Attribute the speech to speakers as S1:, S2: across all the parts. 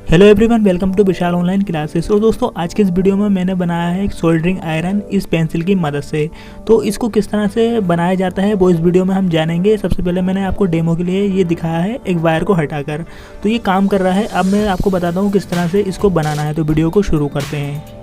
S1: Hello everyone, welcome to Vishal online classes. तो दोस्तों, आज के इस वीडियो में मैंने बनाया है एक सोल्डरिंग आयरन इस पेंसिल की मदद से। तो इसको किस तरह से बनाया जाता है वो इस वीडियो में हम जानेंगे। सबसे पहले मैंने आपको डेमो के लिए ये दिखाया है एक वायर को हटाकर, तो ये काम कर रहा है। अब मैं आपको बताता हूँ किस तरह से इसको बनाना है। तो वीडियो को शुरू करते हैं।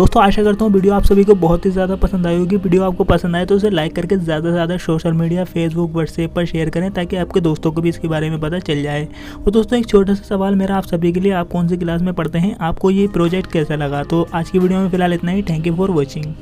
S1: दोस्तों आशा करता हूँ वीडियो आप सभी को बहुत ही ज़्यादा पसंद आई होगी। वीडियो आपको पसंद आए तो उसे लाइक करके ज़्यादा से ज़्यादा सोशल मीडिया फेसबुक व्हाट्सएप पर शेयर करें ताकि आपके दोस्तों को भी इसके बारे में पता चल जाए। और दोस्तों एक छोटा सा सवाल मेरा आप सभी के लिए, आप कौन सी क्लास में पढ़ते हैं, आपको ये प्रोजेक्ट कैसा लगा। तो आज की वीडियो में फिलहाल इतना ही। Thank you for watching.